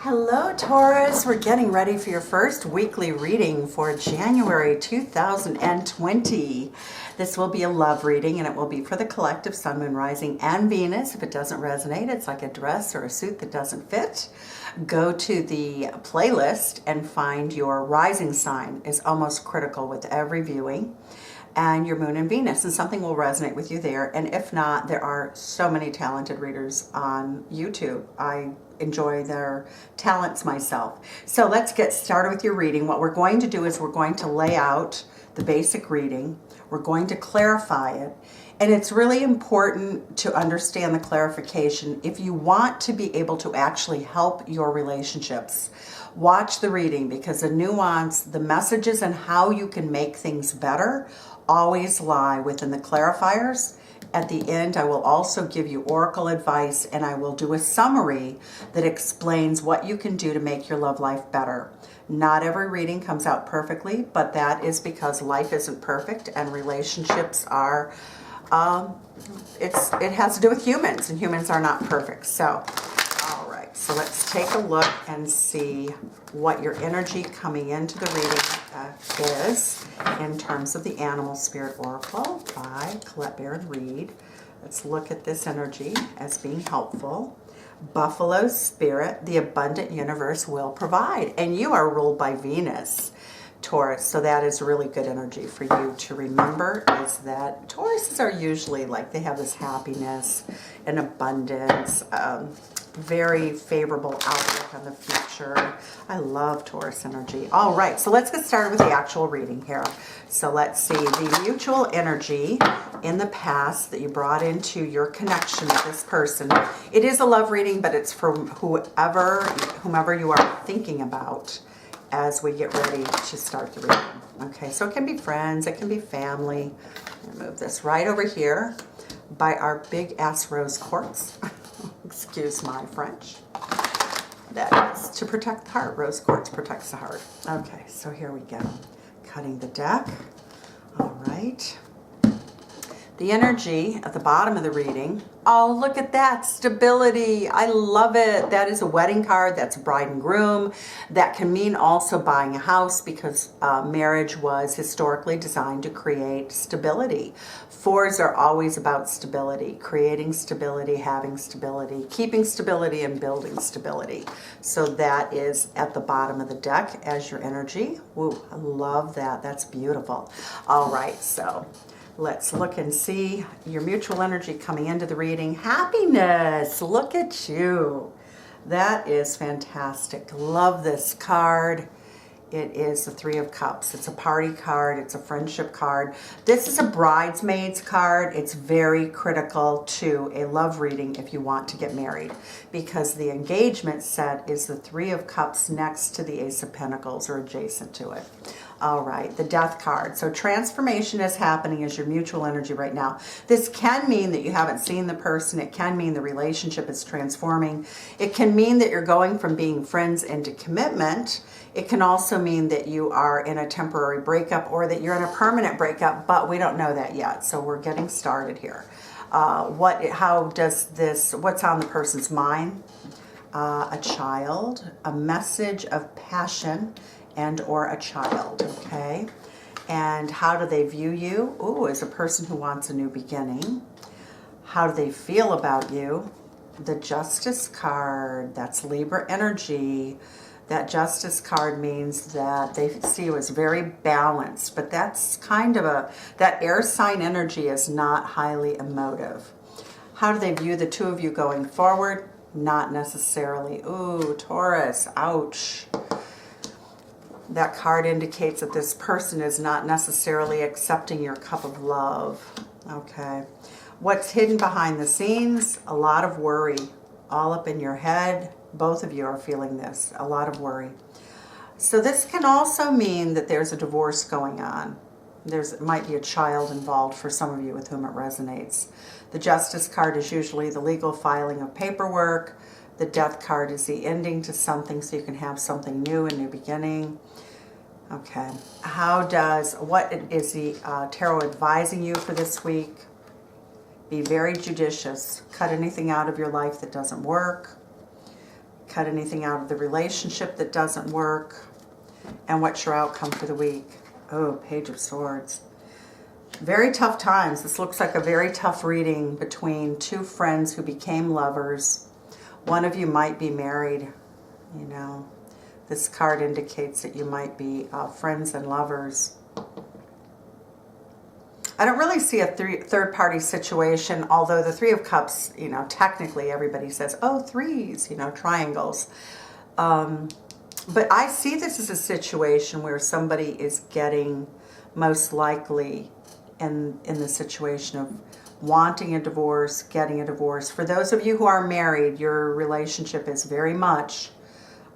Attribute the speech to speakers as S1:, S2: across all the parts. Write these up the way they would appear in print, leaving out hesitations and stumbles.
S1: Hello Taurus, we're getting ready for your first weekly reading for January 2020. This will be a love reading and it will be for the collective Sun, Moon, Rising, and Venus. If it doesn't resonate, it's like a dress or a suit that doesn't fit. Go to the playlist and find your rising sign is almost critical with every viewing, and your Moon and Venus, and something will resonate with you there. And if not, there are so many talented readers on YouTube. I enjoy their talents myself. So let's get started with your reading. What we're going to do is we're going to lay out the basic reading. We're going to clarify it. And it's really important to understand the clarification if you want to be able to actually help your relationships. Watch the reading, because the nuance, the messages, and how you can make things better always lie within the clarifiers. At the end, I will also give you oracle advice, and I will do a summary that explains what you can do to make your love life better. Not every reading comes out perfectly, but that is because life isn't perfect and relationships are, it has to do with humans, and humans are not perfect. So, all right, so let's take a look and see what your energy coming into the reading is in terms of the Animal Spirit Oracle by Colette Baron Reed. Let's look at this energy as being helpful. Buffalo Spirit, the abundant universe will provide. And you are ruled by Venus, Taurus. So that is really good energy for you to remember, is that Tauruses are usually like, they have this happiness and abundance, very favorable outlook on the future. I love Taurus energy. All right, so let's get started with the actual reading here. So let's see the mutual energy in the past that you brought into your connection with this person. It is a love reading, but it's for whomever you are thinking about as we get ready to start the reading. Okay, so it can be friends, it can be family. I'm gonna move this right over here by our big ass rose quartz. Excuse my French. That is to protect the heart. Rose quartz protects the heart. Okay, so here we go. Cutting the deck. All right. The energy at the bottom of the reading. Oh, look at that. Stability. I love it. That is a wedding card. That's a bride and groom. That can mean also buying a house, because marriage was historically designed to create stability. Fours are always about stability, creating stability, having stability, keeping stability, and building stability. So that is at the bottom of the deck as your energy. Ooh, I love that. That's beautiful. All right, so let's look and see your mutual energy coming into the reading. Happiness. Look at you. That is fantastic. Love this card. It is the Three of Cups. It's a party card. It's a friendship card. This is a bridesmaid's card. It's very critical to a love reading if you want to get married, because the engagement set is the Three of Cups next to the Ace of Pentacles, or adjacent to it. All right, the Death card. So transformation is happening as your mutual energy right now. This can mean that you haven't seen the person. It can mean the relationship is transforming. It can mean that you're going from being friends into commitment. It can also mean that you are in a temporary breakup, or that you're in a permanent breakup, but we don't know that yet. So we're getting started here. What's on the person's mind? A child, a message of passion, and or a child, okay? And how do they view you? Ooh, as a person who wants a new beginning. How do they feel about you? The Justice card, that's Libra energy. That Justice card means that they see you as very balanced, but that's kind of that air sign energy is not highly emotive. How do they view the two of you going forward? Not necessarily. Ooh, Taurus, ouch. That card indicates that this person is not necessarily accepting your cup of love. Okay. What's hidden behind the scenes? A lot of worry. All up in your head. Both of you are feeling this. A lot of worry. So this can also mean that there's a divorce going on. It might be a child involved for some of you with whom it resonates. The Justice card is usually the legal filing of paperwork. The Death card is the ending to something, so you can have something new, a new beginning. Okay. What is the tarot advising you for this week? Be very judicious. Cut anything out of your life that doesn't work. Cut anything out of the relationship that doesn't work. And what's your outcome for the week? Oh, Page of Swords. Very tough times. This looks like a very tough reading between two friends who became lovers. One of you might be married, you know. This card indicates that you might be friends and lovers. I don't really see a third-party situation, although the Three of Cups, you know, technically everybody says, oh, threes, you know, triangles. But I see this as a situation where somebody is getting, most likely, in the situation of wanting a divorce, getting a divorce. For those of you who are married, your relationship is very much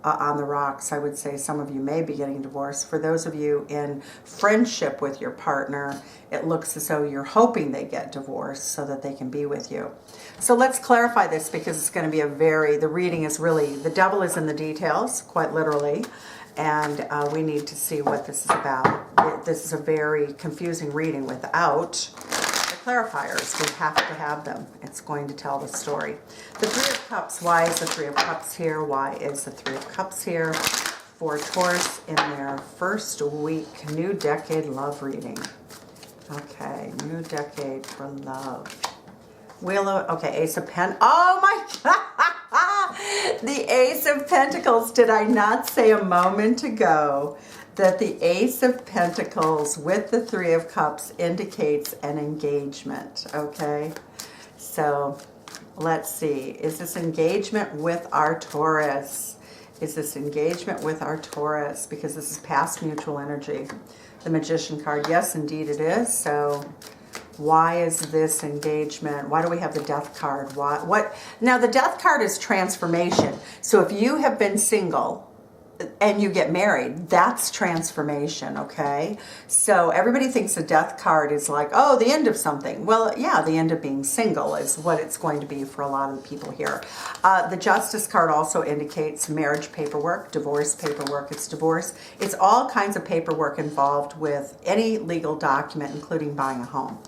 S1: on the rocks. I would say some of you may be getting divorced. For those of you in friendship with your partner, it looks as though you're hoping they get divorced so that they can be with you. So let's clarify this, because it's going to be the reading is really, the devil is in the details, quite literally, and we need to see what this is about. This is a very confusing reading without clarifiers. We have to have them. It's going to tell the story. The Three of Cups. Why is the Three of Cups here? Why is the Three of Cups here for Taurus in their first week new decade love reading? Okay, new decade for love. Okay, Ace of Pentacles. Oh my God! The Ace of Pentacles. Did I not say a moment ago that the Ace of Pentacles with the Three of Cups indicates an engagement, okay? So let's see. Is this engagement with our Taurus? Is this engagement with our Taurus? Because this is past mutual energy. The Magician card, yes, indeed it is. So why is this engagement? Why do we have the Death card? What? Now, the Death card is transformation. So if you have been single and you get married, that's transformation, okay? So everybody thinks the Death card is like, oh, the end of something. Well, yeah, the end of being single is what it's going to be for a lot of the people here. The Justice card also indicates marriage paperwork, divorce paperwork. It's divorce. It's all kinds of paperwork involved with any legal document, including buying a home.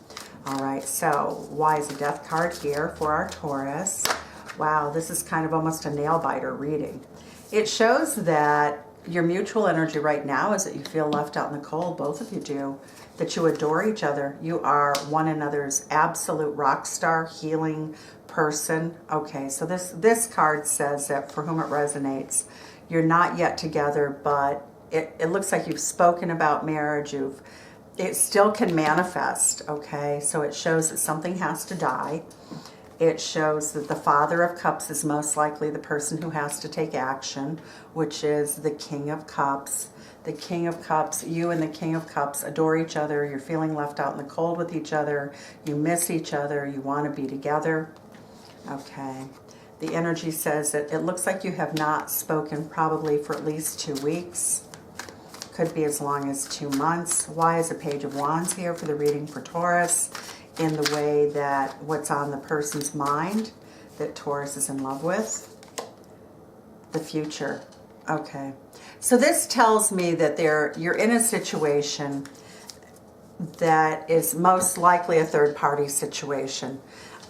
S1: All right, so why is the Death card here for our Taurus? Wow, this is kind of almost a nail-biter reading. It shows that your mutual energy right now is that you feel left out in the cold. Both of you do. That you adore each other. You are one another's absolute rock star, healing person. Okay, so this card says that for whom it resonates, you're not yet together, but it looks like you've spoken about marriage. It still can manifest, okay? So it shows that something has to die. It shows that the Father of Cups is most likely the person who has to take action, which is the King of Cups. The King of Cups, you and the King of Cups adore each other. You're feeling left out in the cold with each other. You miss each other. You want to be together. Okay. The energy says that it looks like you have not spoken probably for at least 2 weeks. Could be as long as 2 months. Why is a Page of Wands here for the reading for Taurus? In the way that what's on the person's mind that Taurus is in love with. The future. Okay. So this tells me that you're in a situation that is most likely a third-party situation.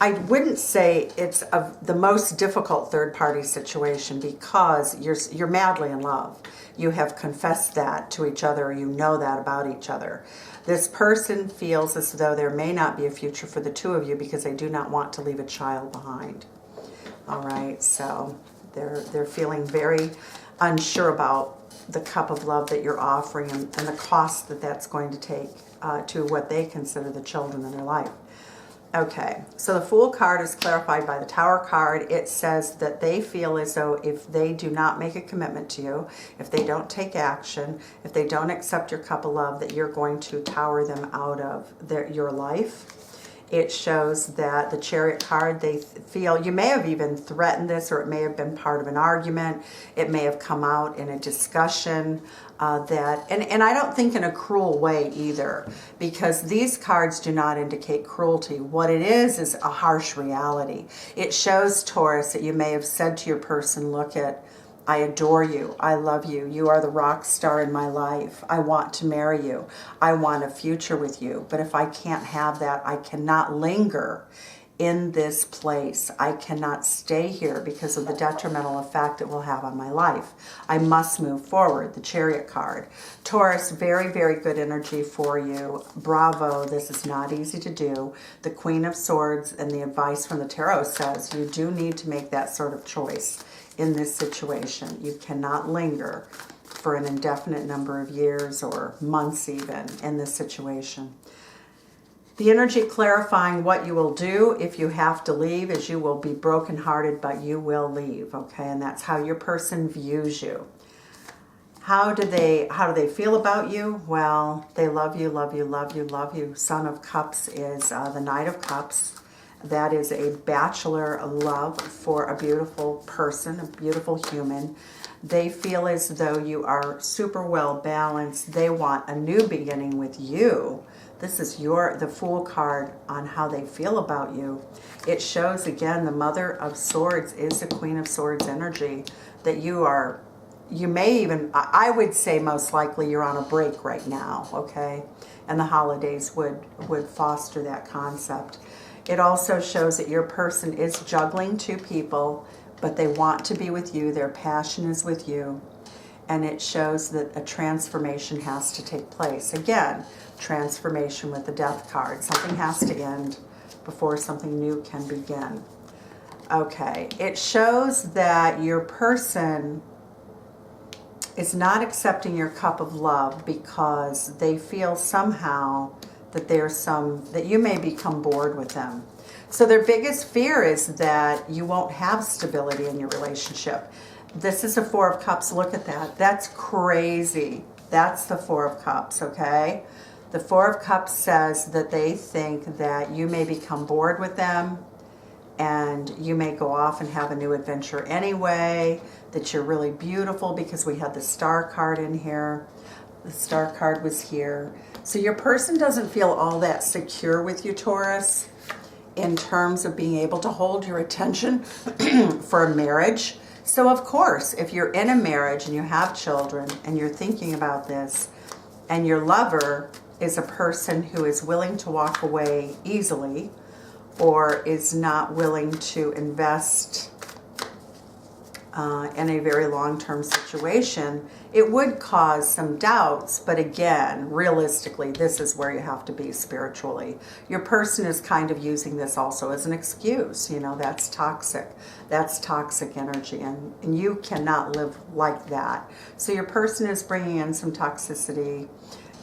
S1: I wouldn't say it's the most difficult third-party situation because you're madly in love. You have confessed that to each other. You know that about each other. This person feels as though there may not be a future for the two of you because they do not want to leave a child behind. All right, so they're feeling very unsure about the cup of love that you're offering and the cost that that's going to take to what they consider the children in their life. Okay, so the Fool card is clarified by the Tower card. It says that they feel as though if they do not make a commitment to you, if they don't take action, if they don't accept your cup of love, that you're going to tower them out of your life. It shows that the Chariot card, they feel, you may have even threatened this, or it may have been part of an argument. It may have come out in a discussion and I don't think in a cruel way either, because these cards do not indicate cruelty. What it is a harsh reality. It shows, Taurus, that you may have said to your person, look, I adore you. I love you. You are the rock star in my life. I want to marry you. I want a future with you. But if I can't have that, I cannot linger in this place. I cannot stay here because of the detrimental effect it will have on my life. I must move forward. The Chariot card. Taurus, very, very good energy for you. Bravo. This is not easy to do. The Queen of Swords and the advice from the Tarot says you do need to make that sort of choice in this situation. You cannot linger for an indefinite number of years or months even in this situation. The energy clarifying what you will do if you have to leave is you will be brokenhearted, but you will leave, okay? And that's how your person views you. How do they feel about you? Well, they love you, love you, love you, love you. Son of Cups is the Knight of Cups. That is a bachelor love for a beautiful person, a beautiful human. They feel as though you are super well balanced. They want a new beginning with you. This is the Fool card on how they feel about you. It shows, again, the Mother of Swords is the Queen of Swords energy. That you may even, I would say most likely you're on a break right now, okay? And the holidays would foster that concept. It also shows that your person is juggling two people, but they want to be with you. Their passion is with you. And it shows that a transformation has to take place. Again, transformation with the Death card. Something has to end before something new can begin. Okay, it shows that your person is not accepting your cup of love because they feel somehow that that you may become bored with them. So their biggest fear is that you won't have stability in your relationship. This is the Four of Cups. Look at that. That's crazy. That's the Four of Cups, okay? The Four of Cups says that they think that you may become bored with them and you may go off and have a new adventure anyway, that you're really beautiful because we had the Star card in here. The Star card was here. So your person doesn't feel all that secure with you, Taurus, in terms of being able to hold your attention for a marriage. So of course, if you're in a marriage and you have children and you're thinking about this, and your lover is a person who is willing to walk away easily or is not willing to invest in a very long-term situation, it would cause some doubts. But again, realistically, this is where you have to be spiritually. Your person is kind of using this also as an excuse. You know, that's toxic. That's toxic energy, and you cannot live like that. So your person is bringing in some toxicity.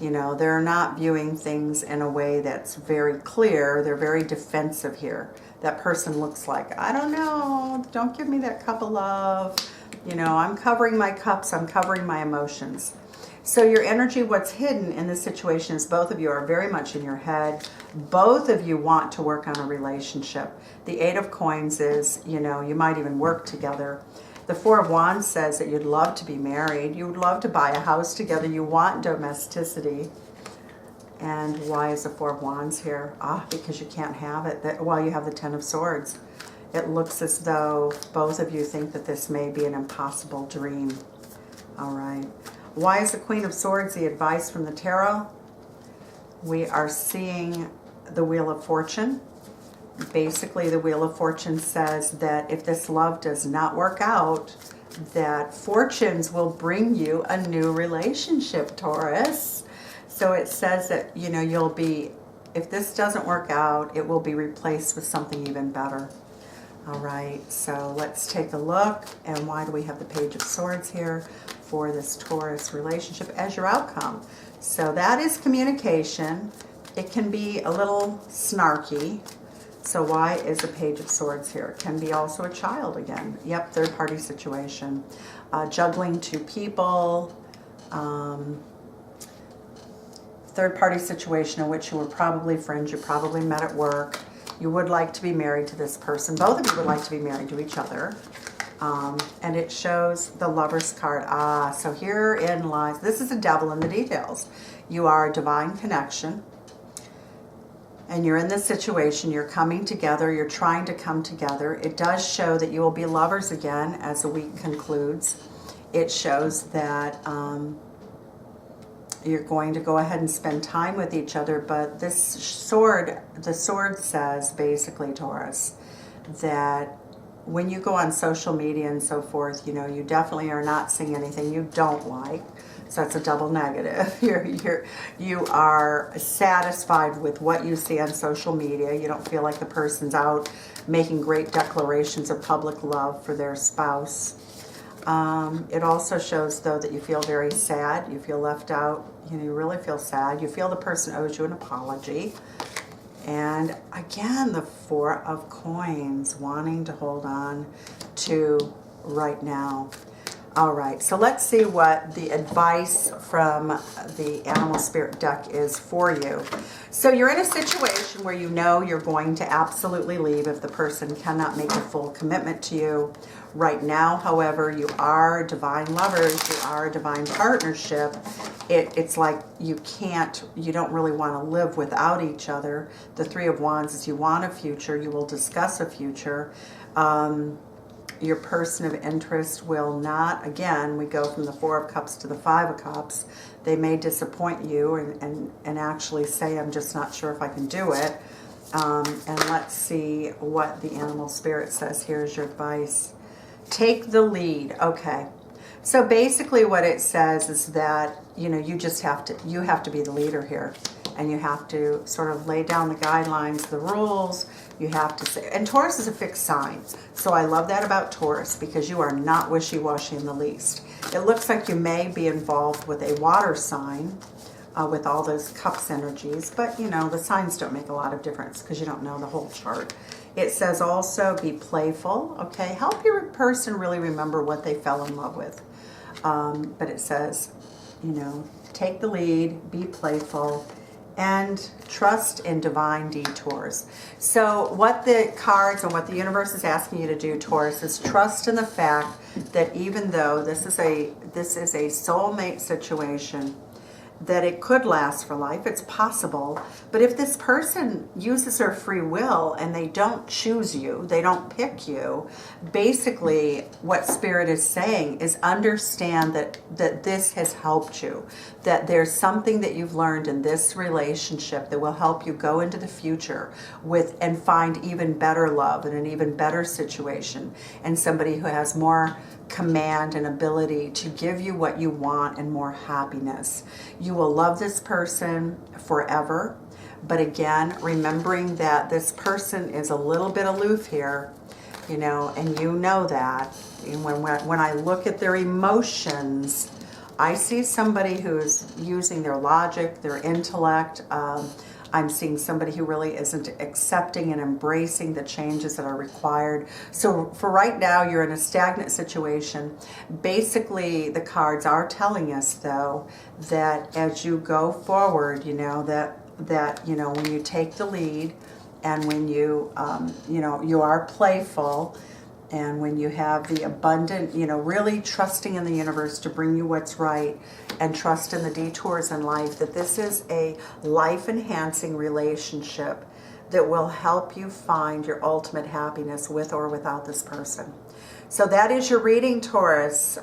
S1: You know, they're not viewing things in a way that's very clear. They're very defensive here. That person looks like, I don't know, don't give me that cup of love. You know, I'm covering my cups, I'm covering my emotions. So your energy, what's hidden in this situation is both of you are very much in your head. Both of you want to work on a relationship. The Eight of Coins is, you know, you might even work together. The Four of Wands says that you'd love to be married. You would love to buy a house together. You want domesticity. And why is the Four of Wands here? Because you can't have it while you have the Ten of Swords. It looks as though both of you think that this may be an impossible dream. All right. Why is the Queen of Swords the advice from the Tarot? We are seeing the Wheel of Fortune. Basically, the Wheel of Fortune says that if this love does not work out, that fortunes will bring you a new relationship, Taurus. So it says that, you know, you'll be, if this doesn't work out, it will be replaced with something even better. All right, so let's take a look. And why do we have the Page of Swords here for this Taurus relationship as your outcome? So that is communication. It can be a little snarky. So why is the Page of Swords here? It can be also a child again. Yep, third party situation. Juggling two people. Third party situation in which you were probably friends. You probably met at work. You would like to be married to this person. Both of you would like to be married to each other. And it shows the Lover's card. So herein lies, this is the devil in the details. You are a divine connection. And you're in this situation, you're coming together, you're trying to come together. It does show that you will be lovers again as the week concludes. It shows that You're going to go ahead and spend time with each other, but this sword, the sword says basically, Taurus, that when you go on social media and so forth, you know, you definitely are not seeing anything you don't like. So that's a double negative. You are satisfied with what you see on social media. You don't feel like the person's out making great declarations of public love for their spouse. It also shows, though, that you feel very sad. You feel left out. You know, you really feel sad. You feel the person owes you an apology. And again, the Four of Coins, wanting to hold on to right now. All right, so let's see what the advice from the Animal Spirit deck is for you. So you're in a situation where you know you're going to absolutely leave if the person cannot make a full commitment to you. Right now, however, you are divine lovers, you are a divine partnership. It's like you don't really want to live without each other. The Three of Wands is you want a future, you will discuss a future. Your person of interest will not, again, we go from the Four of Cups to the Five of Cups. They may disappoint you and actually say, I'm just not sure if I can do it. And let's see what the Animal Spirit says. Here's your advice. Take the lead. Okay. So basically what it says is that, you know, you have to be the leader here. And you have to sort of lay down the guidelines, the rules. You have to say, and Taurus is a fixed sign. So I love that about Taurus, because you are not wishy-washy in the least. It looks like you may be involved with a water sign with all those cups energies, but you know, the signs don't make a lot of difference because you don't know the whole chart. It says also be playful, okay? Help your person really remember what they fell in love with. But it says, you know, take the lead, be playful, and trust in divine detours. So what the cards and what the universe is asking you to do, Taurus, is trust in the fact that even though this is a soulmate situation, that it could last for life. It's possible. But if this person uses their free will and they don't choose you, they don't pick you, basically what Spirit is saying is understand that this has helped you, that there's something that you've learned in this relationship that will help you go into the future and find even better love and an even better situation, and somebody who has more command and ability to give you what you want and more happiness. You will love this person forever, but again, remembering that this person is a little bit aloof here, you know, and you know that. And when I look at their emotions, I see somebody who's using their logic, their intellect. I'm seeing somebody who really isn't accepting and embracing the changes that are required. So for right now, you're in a stagnant situation. Basically, the cards are telling us, though, that as you go forward, you know, that you know, when you take the lead and when you, you know, you are playful, and when you have the abundant, you know, really trusting in the universe to bring you what's right, and trust in the detours in life, that this is a life-enhancing relationship that will help you find your ultimate happiness with or without this person. So that is your reading, Taurus.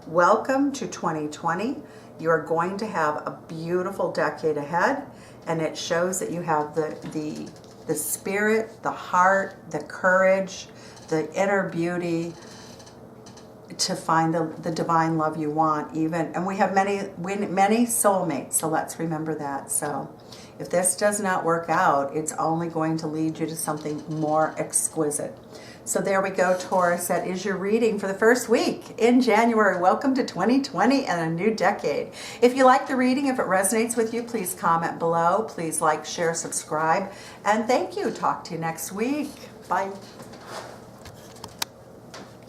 S1: Welcome to 2020. You are going to have a beautiful decade ahead, and it shows that you have the spirit, the heart, the courage, the inner beauty to find the divine love you want, even. And we have many soulmates, so let's remember that. So if this does not work out, it's only going to lead you to something more exquisite. So there we go, Taurus. That is your reading for the first week in January. Welcome to 2020 and a new decade. If you like the reading, if it resonates with you, please comment below. Please like, share, subscribe. And thank you. Talk to you next week. Bye.